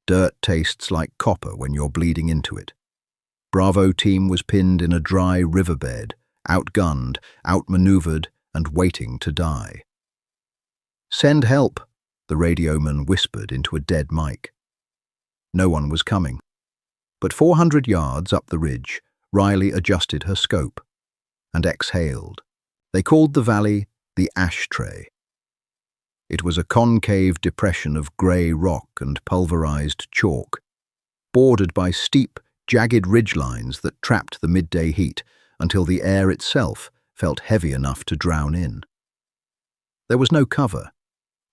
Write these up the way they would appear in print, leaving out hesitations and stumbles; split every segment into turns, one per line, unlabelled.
Dirt tastes like copper when you're bleeding into it. Bravo team was pinned in a dry riverbed, outgunned, outmaneuvered, and waiting to die. "Send help," the radioman whispered into a dead mic. No one was coming. But 400 yards up the ridge, Riley adjusted her scope and exhaled. They called the valley the Ashtray. It was a concave depression of grey rock and pulverized chalk, bordered by steep, jagged ridgelines that trapped the midday heat until the air itself felt heavy enough to drown in. There was no cover,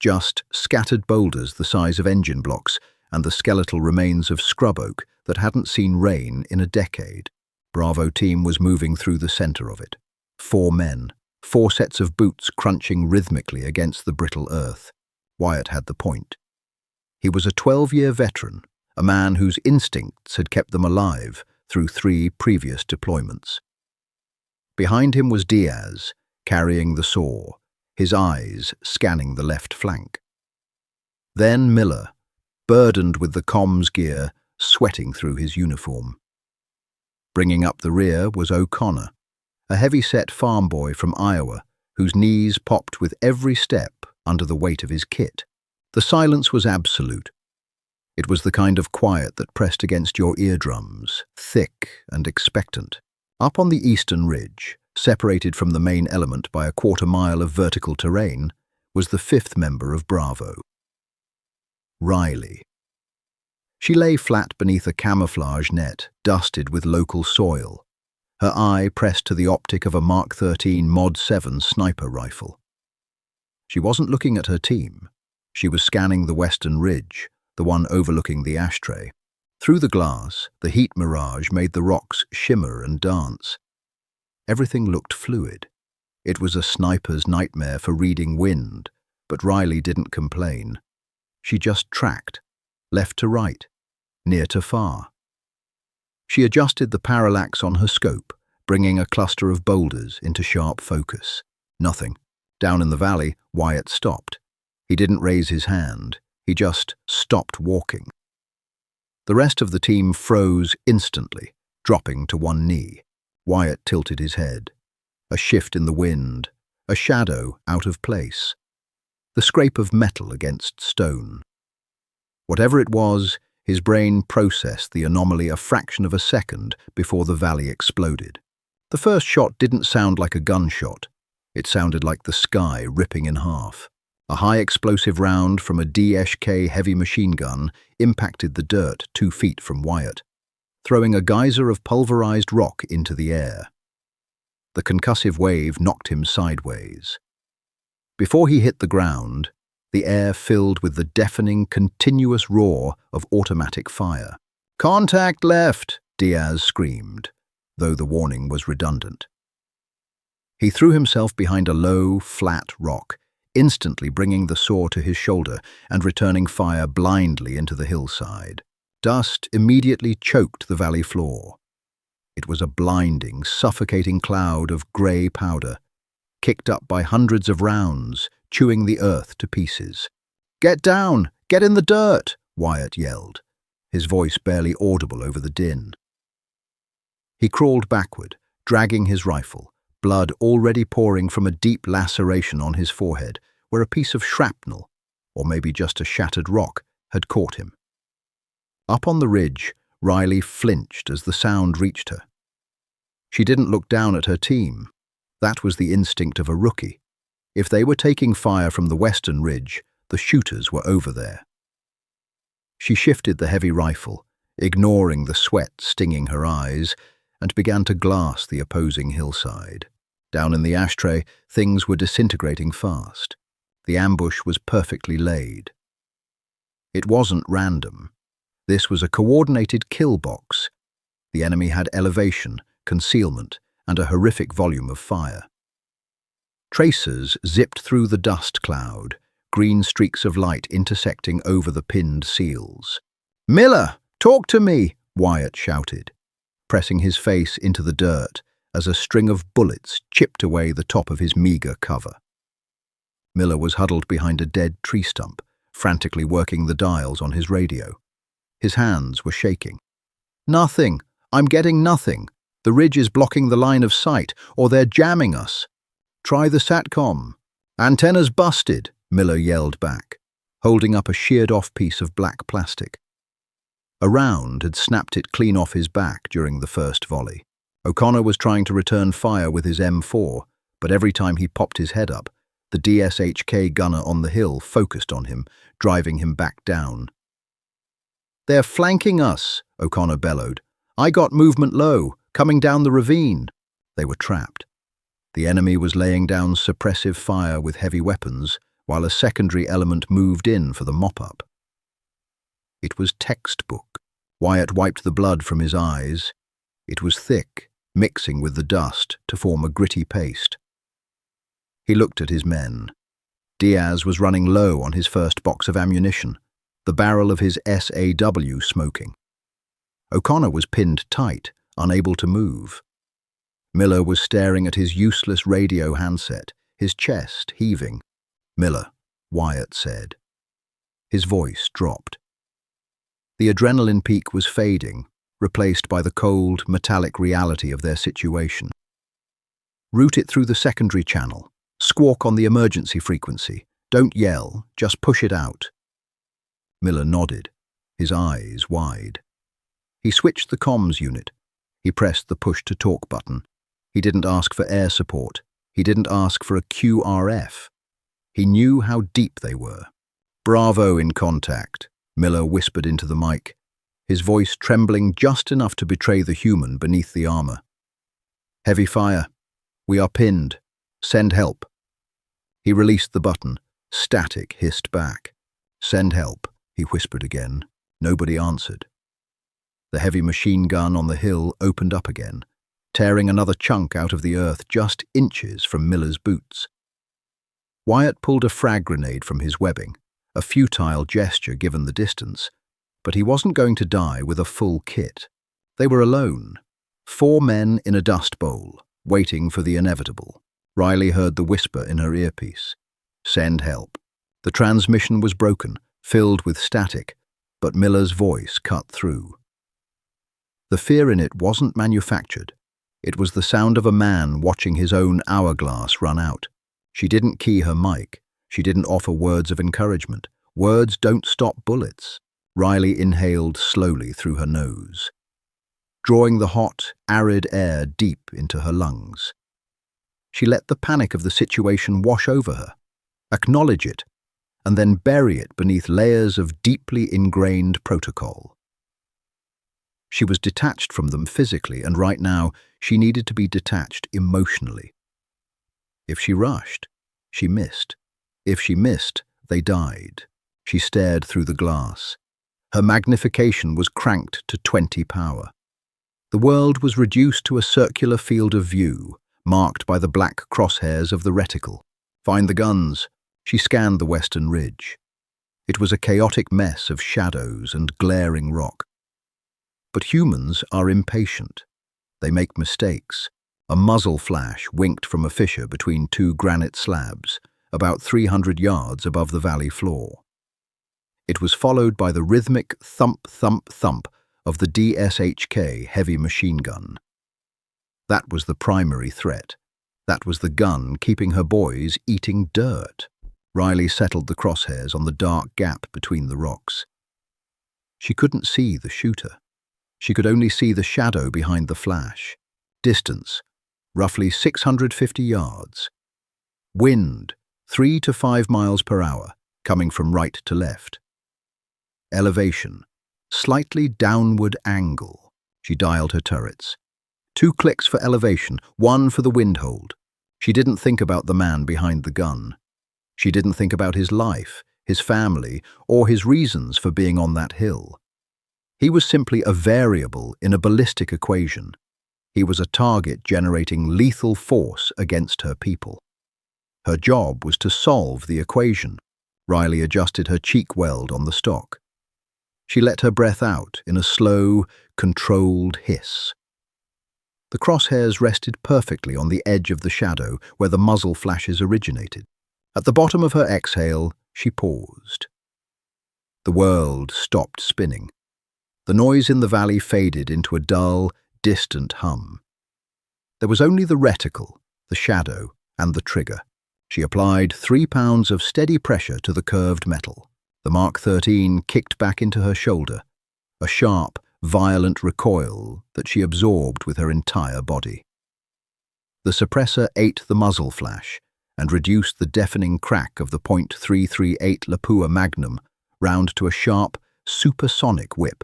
just scattered boulders the size of engine blocks and the skeletal remains of scrub oak that hadn't seen rain in a decade. Bravo team was moving through the center of it. 4 men, 4 sets of boots crunching rhythmically against the brittle earth. Wyatt had the point. He was a 12-year veteran, a man whose instincts had kept them alive through 3 previous deployments. Behind him was Diaz, carrying the saw, his eyes scanning the left flank. Then Miller, burdened with the comms gear, sweating through his uniform. Bringing up the rear was O'Connor, a heavy-set farm boy from Iowa whose knees popped with every step under the weight of his kit. The silence was absolute. It was the kind of quiet that pressed against your eardrums, thick and expectant. Up on the eastern ridge, separated from the main element by a quarter-mile of vertical terrain, was the 5th member of Bravo, Riley. She lay flat beneath a camouflage net, dusted with local soil, her eye pressed to the optic of a Mark 13 Mod 7 sniper rifle. She wasn't looking at her team. She was scanning the western ridge, the one overlooking the Ashtray. Through the glass, the heat mirage made the rocks shimmer and dance. Everything looked fluid. It was a sniper's nightmare for reading wind, but Riley didn't complain. She just tracked, left to right, near to far. She adjusted the parallax on her scope, bringing a cluster of boulders into sharp focus. Nothing. Down in the valley, Wyatt stopped. He didn't raise his hand. He just stopped walking. The rest of the team froze instantly, dropping to one knee. Wyatt tilted his head. A shift in the wind, a shadow out of place. The scrape of metal against stone. Whatever it was, his brain processed the anomaly a fraction of a second before the valley exploded. The first shot didn't sound like a gunshot. It sounded like the sky ripping in half. A high-explosive round from a DSK heavy machine gun impacted the dirt 2 feet from Wyatt, throwing a geyser of pulverized rock into the air. The concussive wave knocked him sideways. Before he hit the ground, the air filled with the deafening, continuous roar of automatic fire. "Contact left!" Diaz screamed, though the warning was redundant. He threw himself behind a low, flat rock, instantly bringing the saw to his shoulder and returning fire blindly into the hillside. Dust immediately choked the valley floor. It was a blinding, suffocating cloud of grey powder, kicked up by hundreds of rounds, chewing the earth to pieces. "Get down! Get in the dirt!" Wyatt yelled, his voice barely audible over the din. He crawled backward, dragging his rifle, blood already pouring from a deep laceration on his forehead, where a piece of shrapnel, or maybe just a shattered rock, had caught him. Up on the ridge, Riley flinched as the sound reached her. She didn't look down at her team. That was the instinct of a rookie. If they were taking fire from the western ridge, the shooters were over there. She shifted the heavy rifle, ignoring the sweat stinging her eyes, and began to glass the opposing hillside. Down in the Ashtray, things were disintegrating fast. The ambush was perfectly laid. It wasn't random. This was a coordinated kill box. The enemy had elevation, concealment, and a horrific volume of fire. Tracers zipped through the dust cloud, green streaks of light intersecting over the pinned seals. "Miller, talk to me!" Wyatt shouted, pressing his face into the dirt as a string of bullets chipped away the top of his meager cover. Miller was huddled behind a dead tree stump, frantically working the dials on his radio. His hands were shaking. "Nothing. I'm getting nothing. The ridge is blocking the line of sight, or they're jamming us. Try the SATCOM." "Antenna's busted," Miller yelled back, holding up a sheared-off piece of black plastic. A round had snapped it clean off his back during the first volley. O'Connor was trying to return fire with his M4, but every time he popped his head up, the DSHK gunner on the hill focused on him, driving him back down. "They're flanking us," O'Connor bellowed. "I got movement low, coming down the ravine." They were trapped. The enemy was laying down suppressive fire with heavy weapons, while a secondary element moved in for the mop-up. It was textbook. Wyatt wiped the blood from his eyes. It was thick, mixing with the dust to form a gritty paste. He looked at his men. Diaz was running low on his first box of ammunition, the barrel of his SAW smoking. O'Connor was pinned tight, unable to move. Miller was staring at his useless radio handset, his chest heaving. "Miller," Wyatt said. His voice dropped. The adrenaline peak was fading, replaced by the cold, metallic reality of their situation. "Route it through the secondary channel. Squawk on the emergency frequency. Don't yell, just push it out." Miller nodded, his eyes wide. He switched the comms unit. He pressed the push-to-talk button. He didn't ask for air support. He didn't ask for a QRF. He knew how deep they were. "Bravo in contact," Miller whispered into the mic, his voice trembling just enough to betray the human beneath the armor. "Heavy fire. We are pinned. Send help." He released the button. Static hissed back. "Send help," he whispered again. Nobody answered. The heavy machine gun on the hill opened up again, tearing another chunk out of the earth just inches from Miller's boots. Wyatt pulled a frag grenade from his webbing, a futile gesture given the distance, but he wasn't going to die with a full kit. They were alone, 4 men in a dust bowl, waiting for the inevitable. Riley heard the whisper in her earpiece. "Send help." The transmission was broken, filled with static, but Miller's voice cut through. The fear in it wasn't manufactured. It was the sound of a man watching his own hourglass run out. She didn't key her mic. She didn't offer words of encouragement. Words don't stop bullets. Riley inhaled slowly through her nose, drawing the hot, arid air deep into her lungs. She let the panic of the situation wash over her, acknowledge it, and then bury it beneath layers of deeply ingrained protocol. She was detached from them physically, and right now she needed to be detached emotionally. If she rushed, she missed. If she missed, they died. She stared through the glass. Her magnification was cranked to 20 power. The world was reduced to a circular field of view, marked by the black crosshairs of the reticle. "Find the guns." She scanned the western ridge. It was a chaotic mess of shadows and glaring rock. But humans are impatient. They make mistakes. A muzzle flash winked from a fissure between 2 granite slabs, about 300 yards above the valley floor. It was followed by the rhythmic thump, thump, thump of the DSHK heavy machine gun. That was the primary threat. That was the gun keeping her boys eating dirt. Riley settled the crosshairs on the dark gap between the rocks. She couldn't see the shooter. She could only see the shadow behind the flash. Distance, roughly 650 yards. Wind, 3 to 5 miles per hour, coming from right to left. Elevation, slightly downward angle. She dialed her turrets. 2 clicks for elevation, 1 for the wind hold. She didn't think about the man behind the gun. She didn't think about his life, his family, or his reasons for being on that hill. He was simply a variable in a ballistic equation. He was a target generating lethal force against her people. Her job was to solve the equation. Riley adjusted her cheek weld on the stock. She let her breath out in a slow, controlled hiss. The crosshairs rested perfectly on the edge of the shadow where the muzzle flashes originated. At the bottom of her exhale, she paused. The world stopped spinning. The noise in the valley faded into a dull, distant hum. There was only the reticle, the shadow, and the trigger. She applied 3 pounds of steady pressure to the curved metal. The Mark 13 kicked back into her shoulder, a sharp, violent recoil that she absorbed with her entire body. The suppressor ate the muzzle flash and reduced the deafening crack of the .338 Lapua Magnum round to a sharp, supersonic whip.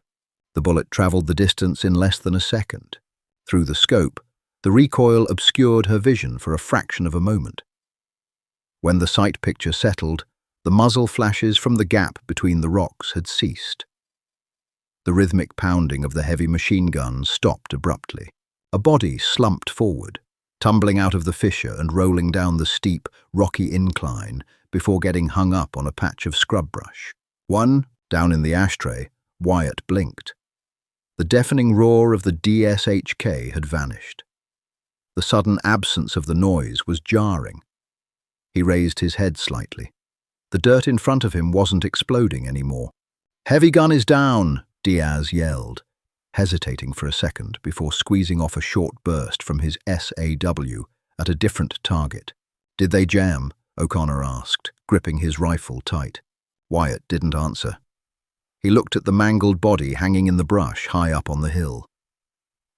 The bullet travelled the distance in less than a second. Through the scope, the recoil obscured her vision for a fraction of a moment. When the sight picture settled, the muzzle flashes from the gap between the rocks had ceased. The rhythmic pounding of the heavy machine gun stopped abruptly. A body slumped forward, tumbling out of the fissure and rolling down the steep, rocky incline before getting hung up on a patch of scrub brush. One, down in the ashtray, Wyatt blinked. The deafening roar of the DSHK had vanished. The sudden absence of the noise was jarring. He raised his head slightly. The dirt in front of him wasn't exploding anymore. "Heavy gun is down," Diaz yelled, hesitating for a second before squeezing off a short burst from his SAW at a different target. "Did they jam?" O'Connor asked, gripping his rifle tight. Wyatt didn't answer. He looked at the mangled body hanging in the brush high up on the hill.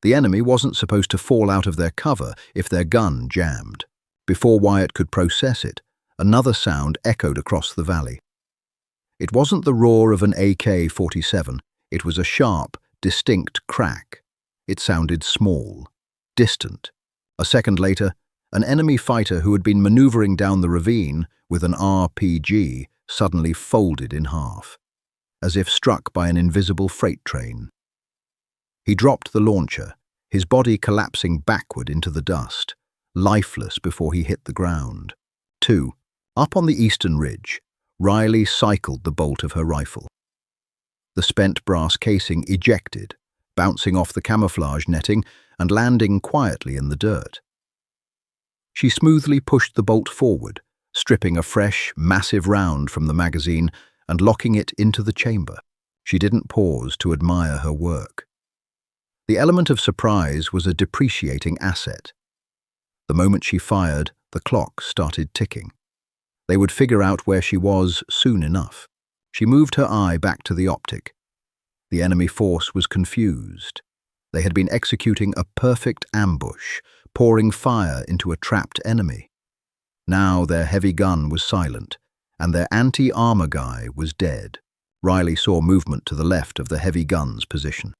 The enemy wasn't supposed to fall out of their cover if their gun jammed. Before Wyatt could process it, another sound echoed across the valley. It wasn't the roar of an AK-47, it was a sharp, distinct crack. It sounded small, distant. A second later, an enemy fighter who had been maneuvering down the ravine with an RPG suddenly folded in half, as if struck by an invisible freight train. He dropped the launcher, his body collapsing backward into the dust, lifeless before he hit the ground. 2. Up on the eastern ridge, Riley cycled the bolt of her rifle. The spent brass casing ejected, bouncing off the camouflage netting and landing quietly in the dirt. She smoothly pushed the bolt forward, stripping a fresh, massive round from the magazine and locking it into the chamber. She didn't pause to admire her work. The element of surprise was a depreciating asset. The moment she fired, the clock started ticking. They would figure out where she was soon enough. She moved her eye back to the optic. The enemy force was confused. They had been executing a perfect ambush, pouring fire into a trapped enemy. Now their heavy gun was silent, and their anti-armor guy was dead. Riley saw movement to the left of the heavy gun's position.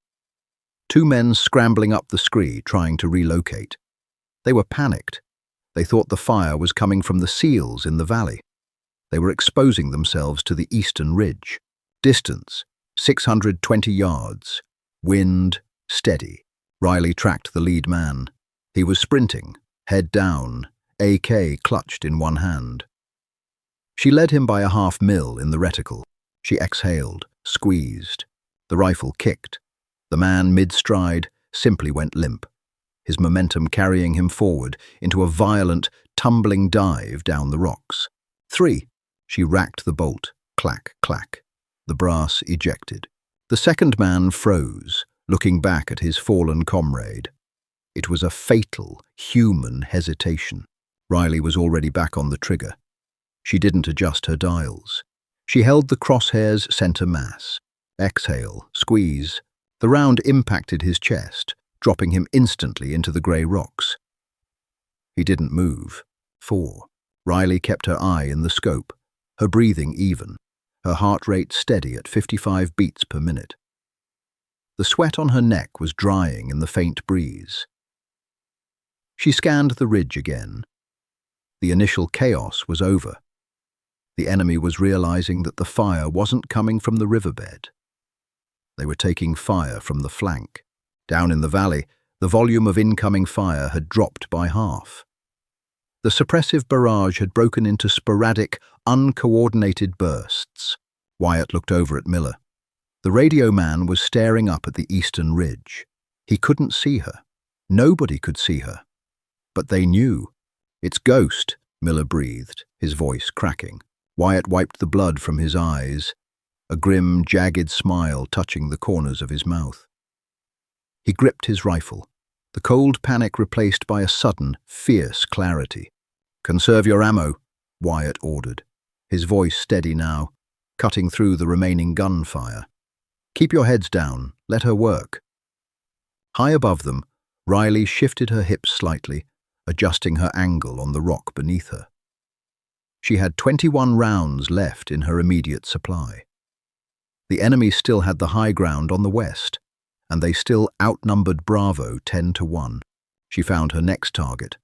2 men scrambling up the scree, trying to relocate. They were panicked. They thought the fire was coming from the SEALs in the valley. They were exposing themselves to the eastern ridge. Distance, 620 yards. Wind, steady. Riley tracked the lead man. He was sprinting, head down, AK clutched in one hand. She led him by a half-mil in the reticle. She exhaled, squeezed. The rifle kicked. The man, mid-stride, simply went limp, his momentum carrying him forward into a violent, tumbling dive down the rocks. 3. She racked the bolt. Clack, clack. The brass ejected. The second man froze, looking back at his fallen comrade. It was a fatal, human hesitation. Riley was already back on the trigger. She didn't adjust her dials. She held the crosshairs center mass. Exhale, squeeze. The round impacted his chest, dropping him instantly into the grey rocks. He didn't move. 4. Riley kept her eye in the scope, her breathing even, her heart rate steady at 55 beats per minute. The sweat on her neck was drying in the faint breeze. She scanned the ridge again. The initial chaos was over. The enemy was realizing that the fire wasn't coming from the riverbed. They were taking fire from the flank. Down in the valley, the volume of incoming fire had dropped by half. The suppressive barrage had broken into sporadic, uncoordinated bursts. Wyatt looked over at Miller. The radio man was staring up at the eastern ridge. He couldn't see her. Nobody could see her. But they knew. "It's Ghost," Miller breathed, his voice cracking. Wyatt wiped the blood from his eyes. a grim, jagged smile touching the corners of his mouth. He gripped his rifle, the cold panic replaced by a sudden, fierce clarity. "Conserve your ammo," Wyatt ordered, his voice steady now, cutting through the remaining gunfire. "Keep your heads down, let her work." High above them, Riley shifted her hips slightly, adjusting her angle on the rock beneath her. She had 21 rounds left in her immediate supply. The enemy still had the high ground on the west, and they still outnumbered Bravo 10-1. She found her next target,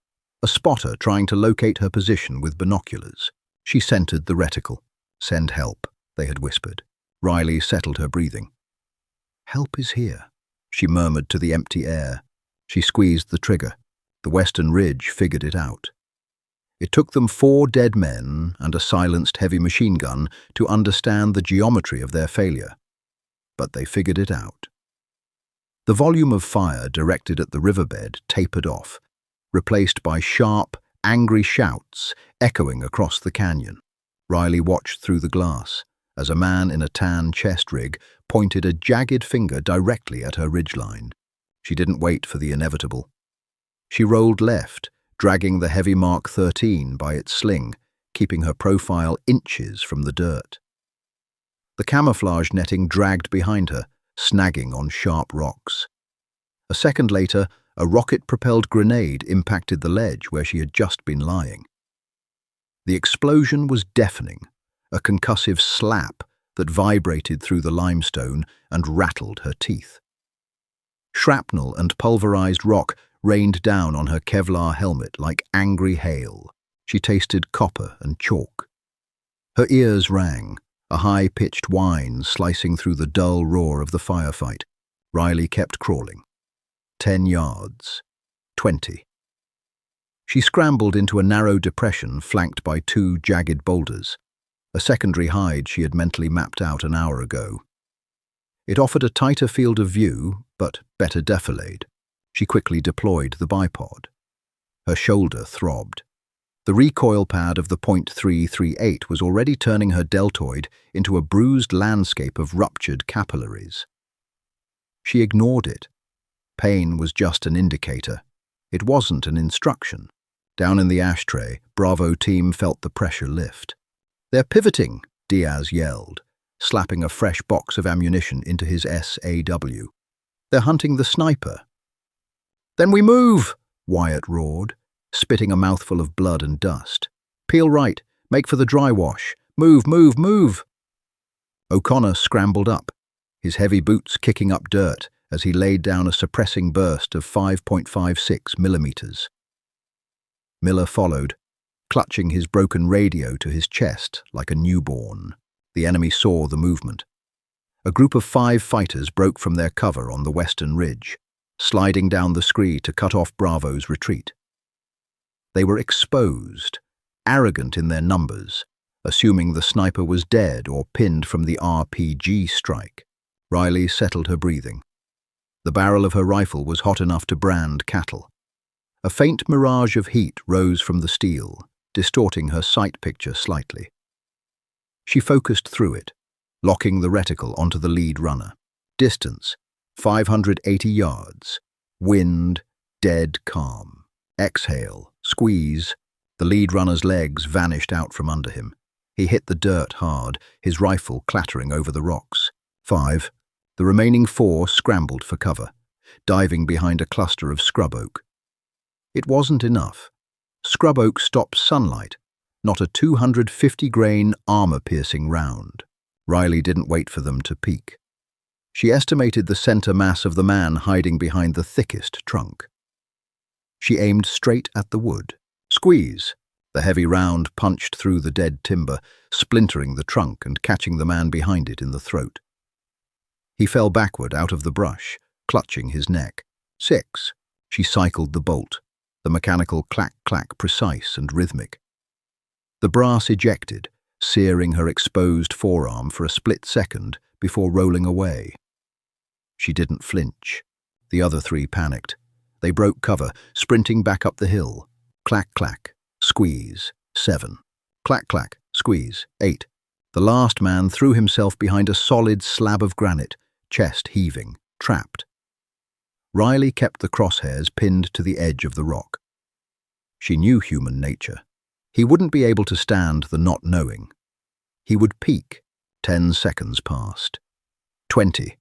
a spotter trying to locate her position with binoculars. She centered the reticle. "Send help," they had whispered. Riley settled her breathing. "Help is here," she murmured to the empty air. She squeezed the trigger. The western ridge figured it out. It took them 4 dead men and a silenced heavy machine gun to understand the geometry of their failure. But they figured it out. The volume of fire directed at the riverbed tapered off, replaced by sharp, angry shouts echoing across the canyon. Riley watched through the glass as a man in a tan chest rig pointed a jagged finger directly at her ridgeline. She didn't wait for the inevitable. She rolled left, dragging the heavy Mark 13 by its sling, keeping her profile inches from the dirt. The camouflage netting dragged behind her, snagging on sharp rocks. A second later, a rocket-propelled grenade impacted the ledge where she had just been lying. The explosion was deafening, a concussive slap that vibrated through the limestone and rattled her teeth. Shrapnel and pulverized rock rained down on her Kevlar helmet like angry hail. She tasted copper and chalk. Her ears rang, a high-pitched whine slicing through the dull roar of the firefight. Riley kept crawling. 10 yards. 20. She scrambled into a narrow depression flanked by 2 jagged boulders, a secondary hide she had mentally mapped out an hour ago. It offered a tighter field of view, but better defilade. She quickly deployed the bipod. Her shoulder throbbed. The recoil pad of the .338 was already turning her deltoid into a bruised landscape of ruptured capillaries. She ignored it. Pain was just an indicator. It wasn't an instruction. Down in the ashtray, Bravo team felt the pressure lift. "They're pivoting," Diaz yelled, slapping a fresh box of ammunition into his SAW. "They're hunting the sniper." "Then we move," Wyatt roared, spitting a mouthful of blood and dust. "Peel right, make for the dry wash. Move, move, move." O'Connor scrambled up, his heavy boots kicking up dirt as he laid down a suppressing burst of 5.56 millimeters. Miller followed, clutching his broken radio to his chest like a newborn. The enemy saw the movement. A group of 5 fighters broke from their cover on the western ridge, sliding down the scree to cut off Bravo's retreat. They were exposed, arrogant in their numbers, assuming the sniper was dead or pinned from the RPG strike. Riley settled her breathing. The barrel of her rifle was hot enough to brand cattle. A faint mirage of heat rose from the steel, distorting her sight picture slightly. She focused through it, locking the reticle onto the lead runner. Distance, 580 yards. Wind, dead calm. Exhale, squeeze. The lead runner's legs vanished out from under him. He hit the dirt hard, his rifle clattering over the rocks. 5. The remaining 4 scrambled for cover, diving behind a cluster of scrub oak. It wasn't enough. Scrub oak stopped sunlight, not a 250-grain, armor-piercing round. Riley didn't wait for them to peak. She estimated the center mass of the man hiding behind the thickest trunk. She aimed straight at the wood. Squeeze! The heavy round punched through the dead timber, splintering the trunk and catching the man behind it in the throat. He fell backward out of the brush, clutching his neck. 6. She cycled the bolt, the mechanical clack-clack precise and rhythmic. The brass ejected, searing her exposed forearm for a split second before rolling away. She didn't flinch. The other 3 panicked. They broke cover, sprinting back up the hill. Clack-clack, squeeze. 7. Clack-clack, squeeze. 8. The last man threw himself behind a solid slab of granite, chest heaving, trapped. Riley kept the crosshairs pinned to the edge of the rock. She knew human nature. He wouldn't be able to stand the not knowing. He would peek. 10 seconds passed. 20.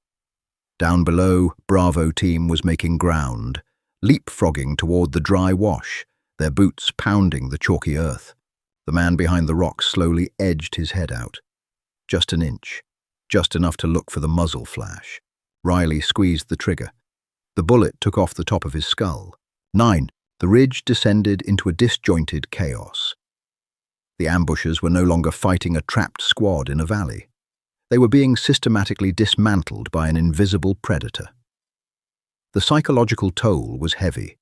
Down below, Bravo team was making ground, leapfrogging toward the dry wash, their boots pounding the chalky earth. The man behind the rock slowly edged his head out. Just an inch, just enough to look for the muzzle flash. Riley squeezed the trigger. The bullet took off the top of his skull. 9. The ridge descended into a disjointed chaos. The ambushers were no longer fighting a trapped squad in a valley. They were being systematically dismantled by an invisible predator. The psychological toll was heavy.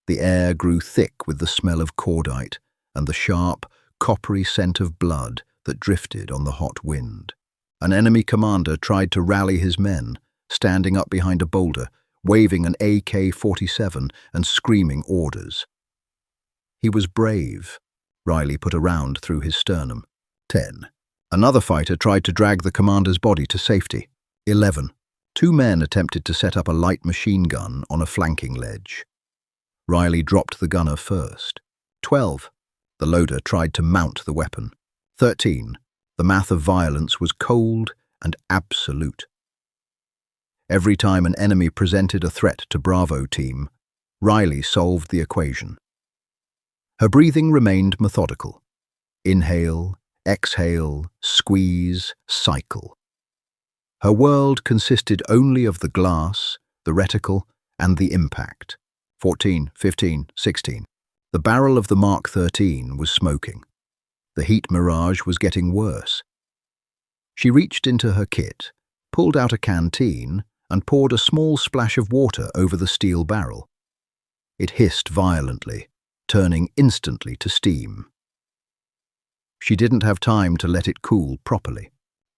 The air grew thick with the smell of cordite and the sharp, coppery scent of blood that drifted on the hot wind. An enemy commander tried to rally his men, standing up behind a boulder, waving an AK-47 and screaming orders. He was brave. Riley put a round through his sternum. 10. Another fighter tried to drag the commander's body to safety. 11. 2 men attempted to set up a light machine gun on a flanking ledge. Riley dropped the gunner first. 12. The loader tried to mount the weapon. 13. The math of violence was cold and absolute. Every time an enemy presented a threat to Bravo team, Riley solved the equation. Her breathing remained methodical. Inhale, exhale, squeeze, cycle. Her world consisted only of the glass, the reticle, and the impact. 14, 15, 16. The barrel of the Mark 13 was smoking. The heat mirage was getting worse. She reached into her kit, pulled out a canteen, and poured a small splash of water over the steel barrel. It hissed violently, turning instantly to steam. She didn't have time to let it cool properly.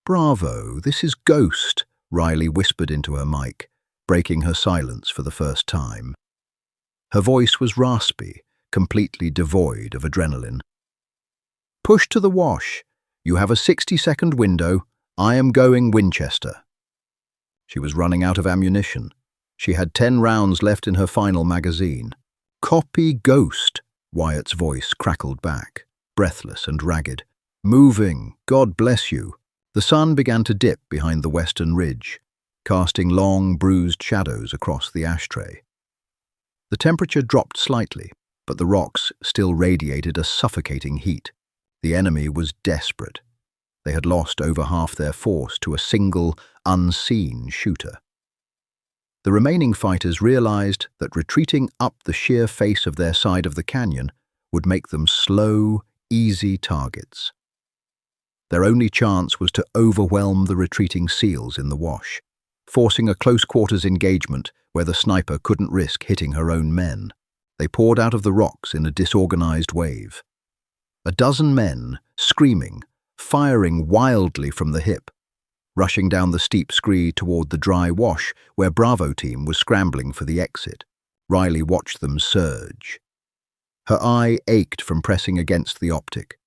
"Bravo, this is Ghost," Riley whispered into her mic, breaking her silence for the first time. Her voice was raspy, completely devoid of adrenaline. "Push to the wash. You have a 60-second window. I am going Winchester." She was running out of ammunition. She had 10 rounds left in her final magazine. "Copy Ghost," Wyatt's voice crackled back, breathless and ragged. "Moving, God bless you." The sun began to dip behind the western ridge, casting long, bruised shadows across the ashtray. The temperature dropped slightly, but the rocks still radiated a suffocating heat. The enemy was desperate. They had lost over half their force to a single, unseen shooter. The remaining fighters realized that retreating up the sheer face of their side of the canyon would make them slow, easy targets. Their only chance was to overwhelm the retreating SEALs in the wash, forcing a close-quarters engagement where the sniper couldn't risk hitting her own men. They poured out of the rocks in a disorganized wave. A dozen men, screaming, firing wildly from the hip, rushing down the steep scree toward the dry wash where Bravo team was scrambling for the exit. Riley watched them surge. Her eye ached from pressing against the optic.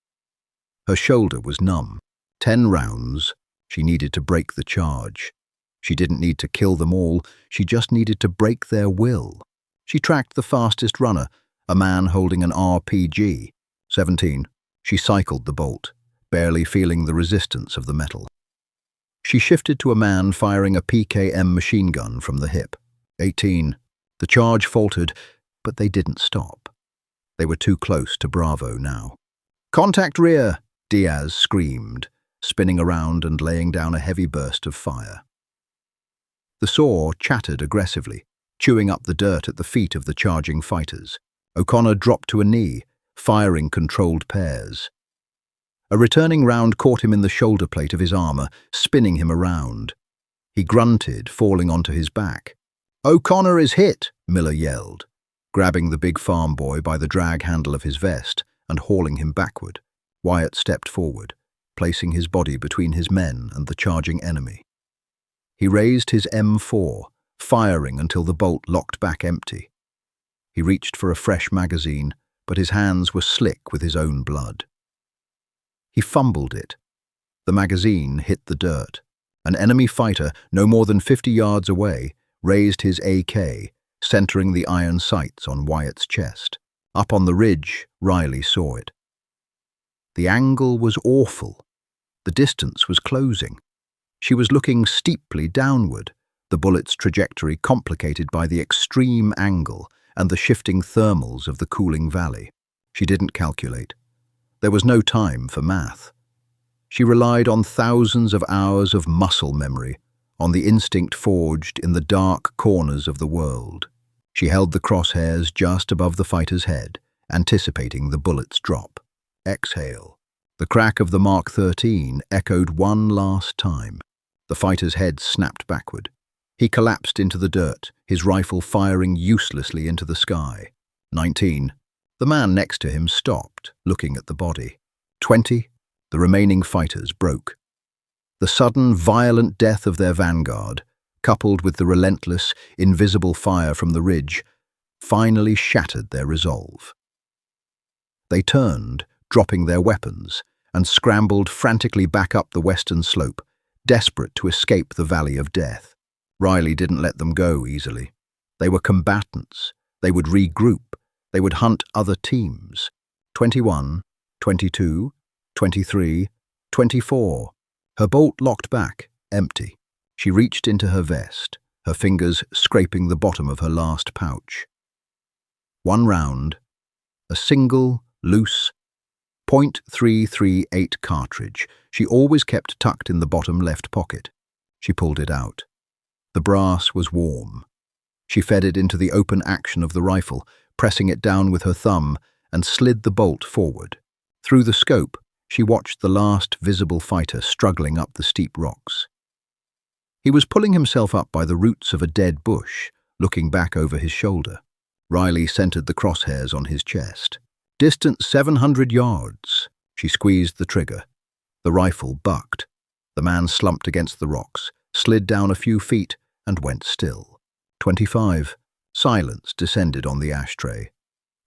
Her shoulder was numb. 10 rounds. She needed to break the charge. She didn't need to kill them all. She just needed to break their will. She tracked the fastest runner, a man holding an RPG. 17. She cycled the bolt, barely feeling the resistance of the metal. She shifted to a man firing a PKM machine gun from the hip. 18. The charge faltered, but they didn't stop. They were too close to Bravo now. "Contact rear!" Diaz screamed, spinning around and laying down a heavy burst of fire. The saw chattered aggressively, chewing up the dirt at the feet of the charging fighters. O'Connor dropped to a knee, firing controlled pairs. A returning round caught him in the shoulder plate of his armor, spinning him around. He grunted, falling onto his back. "O'Connor is hit," Miller yelled, grabbing the big farm boy by the drag handle of his vest and hauling him backward. Wyatt stepped forward, placing his body between his men and the charging enemy. He raised his M4, firing until the bolt locked back empty. He reached for a fresh magazine, but his hands were slick with his own blood. He fumbled it. The magazine hit the dirt. An enemy fighter, no more than 50 yards away, raised his AK, centering the iron sights on Wyatt's chest. Up on the ridge, Riley saw it. The angle was awful. The distance was closing. She was looking steeply downward, the bullet's trajectory complicated by the extreme angle and the shifting thermals of the cooling valley. She didn't calculate. There was no time for math. She relied on thousands of hours of muscle memory, on the instinct forged in the dark corners of the world. She held the crosshairs just above the fighter's head, anticipating the bullet's drop. Exhale. The crack of the Mark 13 echoed one last time. The fighter's head snapped backward. He collapsed into the dirt, his rifle firing uselessly into the sky. 19. The man next to him stopped, looking at the body. 20. The remaining fighters broke. The sudden, violent death of their vanguard, coupled with the relentless, invisible fire from the ridge, finally shattered their resolve. They turned, dropping their weapons, and scrambled frantically back up the western slope, desperate to escape the valley of death. Riley didn't let them go easily. They were combatants. They would regroup. They would hunt other teams. 21, 22, 23, 24. Her bolt locked back, empty. She reached into her vest, her fingers scraping the bottom of her last pouch. One round, a single, loose, .338 cartridge she always kept tucked in the bottom left pocket. She pulled it out. The brass was warm. She fed it into the open action of the rifle, pressing it down with her thumb, and slid the bolt forward. Through the scope, she watched the last visible fighter struggling up the steep rocks. He was pulling himself up by the roots of a dead bush, looking back over his shoulder. Riley centered the crosshairs on his chest. Distance 700 yards. She squeezed the trigger. The rifle bucked. The man slumped against the rocks, slid down a few feet, and went still. 25. Silence descended on the ashtray.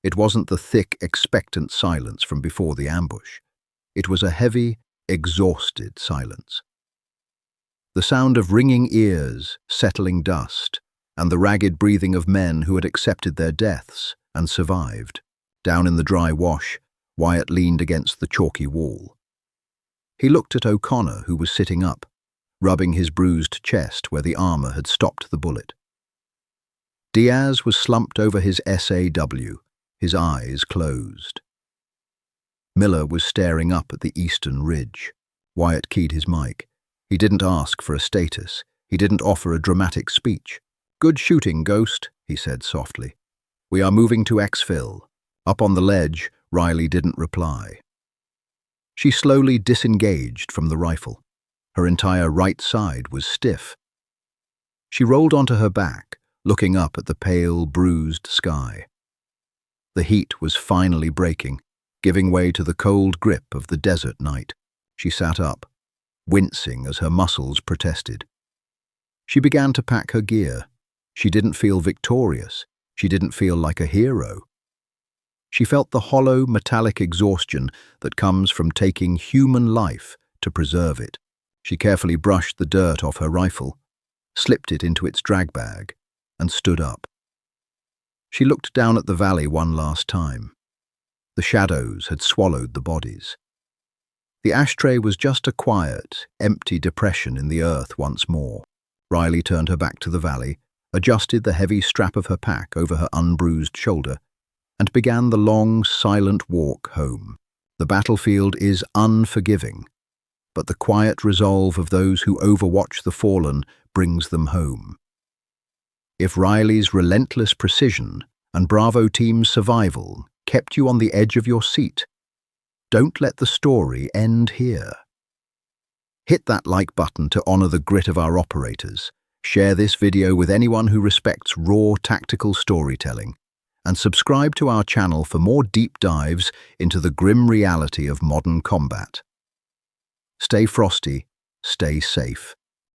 It wasn't the thick, expectant silence from before the ambush. It was a heavy, exhausted silence. The sound of ringing ears, settling dust, and the ragged breathing of men who had accepted their deaths and survived. Down in the dry wash, Wyatt leaned against the chalky wall. He looked at O'Connor, who was sitting up, rubbing his bruised chest where the armor had stopped the bullet. Diaz was slumped over his SAW, his eyes closed. Miller was staring up at the eastern ridge. Wyatt keyed his mic. He didn't ask for a status. He didn't offer a dramatic speech. "Good shooting, Ghost," he said softly. "We are moving to exfil." Up on the ledge, Riley didn't reply. She slowly disengaged from the rifle. Her entire right side was stiff. She rolled onto her back, looking up at the pale, bruised sky. The heat was finally breaking, giving way to the cold grip of the desert night. She sat up, wincing as her muscles protested. She began to pack her gear. She didn't feel victorious. She didn't feel like a hero. She felt the hollow, metallic exhaustion that comes from taking human life to preserve it. She carefully brushed the dirt off her rifle, slipped it into its drag bag, and stood up. She looked down at the valley one last time. The shadows had swallowed the bodies. The ashtray was just a quiet, empty depression in the earth once more. Riley turned her back to the valley, adjusted the heavy strap of her pack over her unbruised shoulder, and began the long, silent walk home. The battlefield is unforgiving, but the quiet resolve of those who overwatch the fallen brings them home. If Riley's relentless precision and Bravo team's survival kept you on the edge of your seat, don't let the story end here. Hit that like button to honor the grit of our operators, share this video with anyone who respects raw tactical storytelling, and subscribe to our channel for more deep dives into the grim reality of modern combat. Stay frosty, stay safe.